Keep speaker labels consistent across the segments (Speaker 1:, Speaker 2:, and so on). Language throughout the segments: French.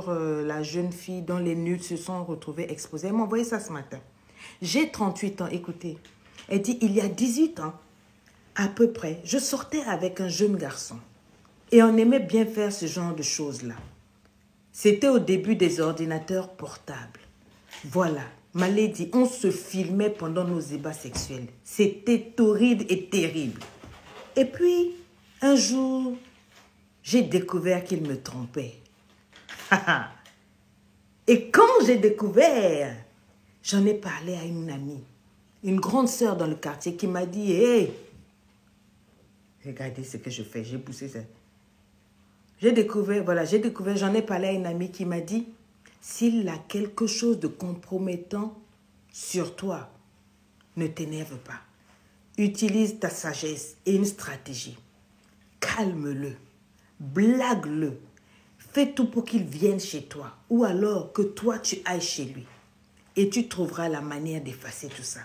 Speaker 1: sur la jeune fille dont les nudes se sont retrouvées exposées. Elle m'a envoyé ça ce matin. J'ai 38 ans, écoutez. Elle dit, il y a 18 ans, à peu près, je sortais avec un jeune garçon. Et on aimait bien faire ce genre de choses-là. C'était au début des ordinateurs portables. Voilà, ma lady, on se filmait pendant nos ébats sexuels. C'était torride et terrible. Et puis, un jour, j'ai découvert qu'il me trompait. Et quand j'ai découvert, j'en ai parlé à une amie, une grande sœur dans le quartier qui m'a dit, « Hey, regardez ce que je fais, j'ai poussé ça. » J'ai découvert, voilà, j'en ai parlé à une amie qui m'a dit, « S'il a quelque chose de compromettant sur toi, ne t'énerve pas. Utilise ta sagesse et une stratégie. Calme-le, blague-le. Fais tout pour qu'il vienne chez toi ou alors que toi tu ailles chez lui et tu trouveras la manière d'effacer tout ça. »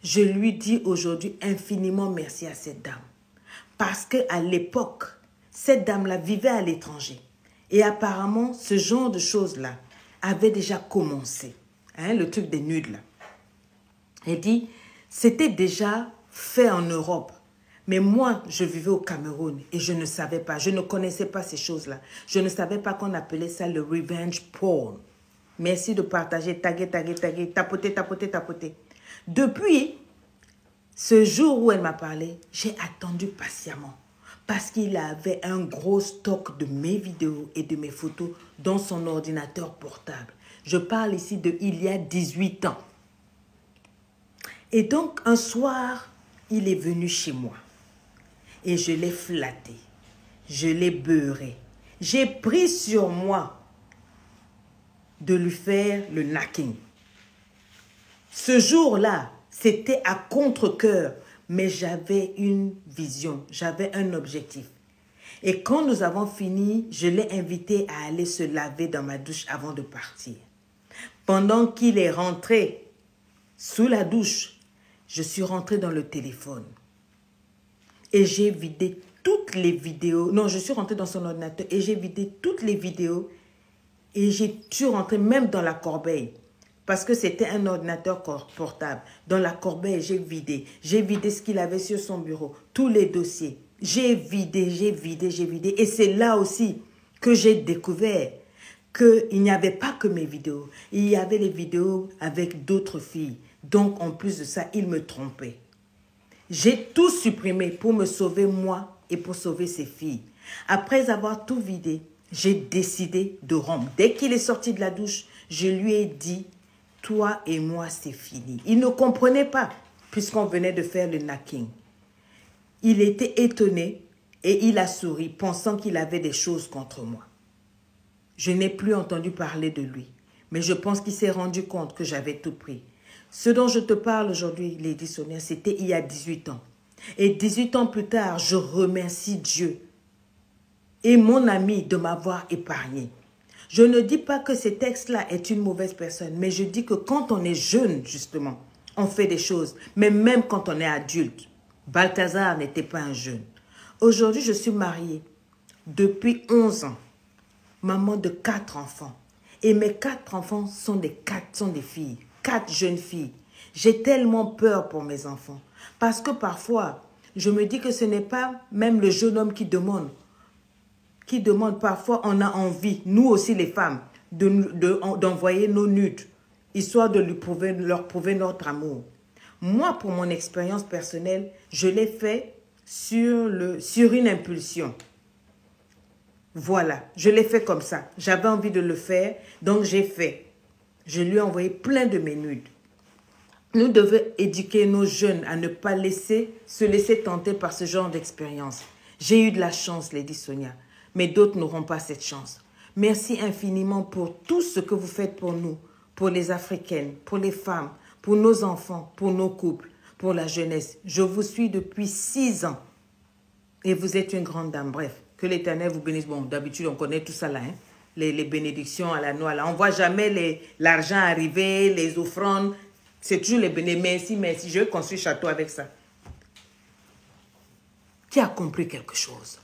Speaker 1: Je lui dis aujourd'hui infiniment merci à cette dame parce qu'à l'époque, cette dame-là vivait à l'étranger et apparemment ce genre de choses-là avait déjà commencé, hein, le truc des nudes là. Elle dit, c'était déjà fait en Europe. Mais moi, je vivais au Cameroun et je ne savais pas, je ne connaissais pas ces choses-là. Je ne savais pas qu'on appelait ça le revenge porn. Merci de partager, taguer, tapoter, tapoter, tapoter. Depuis ce jour où elle m'a parlé, j'ai attendu patiemment parce qu'il avait un gros stock de mes vidéos et de mes photos dans son ordinateur portable. Je parle ici de il y a 18 ans. Et donc, un soir, il est venu chez moi. Et je l'ai flatté. Je l'ai beurré. J'ai pris sur moi de lui faire le knacking. Ce jour-là, c'était à contre-cœur, mais j'avais une vision, j'avais un objectif. Et quand nous avons fini, je l'ai invité à aller se laver dans ma douche avant de partir. Pendant qu'il est rentré sous la douche, je suis rentrée dans le téléphone. Et j'ai vidé toutes les vidéos. Non, je suis rentrée dans son ordinateur et j'ai vidé toutes les vidéos. Et je suis rentrée même dans la corbeille. Parce que c'était un ordinateur portable. Dans la corbeille, j'ai vidé. J'ai vidé ce qu'il avait sur son bureau. Tous les dossiers. J'ai vidé, j'ai vidé, j'ai vidé. Et c'est là aussi que j'ai découvert qu'il n'y avait pas que mes vidéos. Il y avait les vidéos avec d'autres filles. Donc, en plus de ça, il me trompait. J'ai tout supprimé pour me sauver moi et pour sauver ses filles. Après avoir tout vidé, j'ai décidé de rompre. Dès qu'il est sorti de la douche, je lui ai dit, toi et moi, c'est fini. Il ne comprenait pas, puisqu'on venait de faire le knacking. Il était étonné et il a souri, pensant qu'il avait des choses contre moi. Je n'ai plus entendu parler de lui, mais je pense qu'il s'est rendu compte que j'avais tout pris. Ce dont je te parle aujourd'hui, Lady Sonia, c'était il y a 18 ans. Et 18 ans plus tard, je remercie Dieu et mon ami de m'avoir épargné. Je ne dis pas que cet ex-là est une mauvaise personne, mais je dis que quand on est jeune, justement, on fait des choses. Mais même quand on est adulte, Balthazar n'était pas un jeune. Aujourd'hui, je suis mariée depuis 11 ans, maman de 4 enfants. Et mes 4 enfants sont des filles. 4 jeunes filles. J'ai tellement peur pour mes enfants. Parce que parfois, je me dis que ce n'est pas même le jeune homme qui demande. Parfois, on a envie, nous aussi les femmes, d'envoyer nos nudes, histoire de leur prouver notre amour. Moi, pour mon expérience personnelle, je l'ai fait sur une impulsion. Voilà, je l'ai fait comme ça. J'avais envie de le faire, donc j'ai fait. Je lui ai envoyé plein de mes nudes. Nous devons éduquer nos jeunes à ne pas se laisser tenter par ce genre d'expérience. J'ai eu de la chance, Lady Sonia, mais d'autres n'auront pas cette chance. Merci infiniment pour tout ce que vous faites pour nous, pour les Africaines, pour les femmes, pour nos enfants, pour nos couples, pour la jeunesse. Je vous suis depuis 6 ans et vous êtes une grande dame. Bref, que l'Éternel vous bénisse. Bon, d'habitude, on connaît tout ça là, hein? Les bénédictions à la noix là. On ne voit jamais l'argent arriver, les offrandes. C'est toujours les bénédictions. Merci, merci. Je vais construire château avec ça. Qui a compris quelque chose?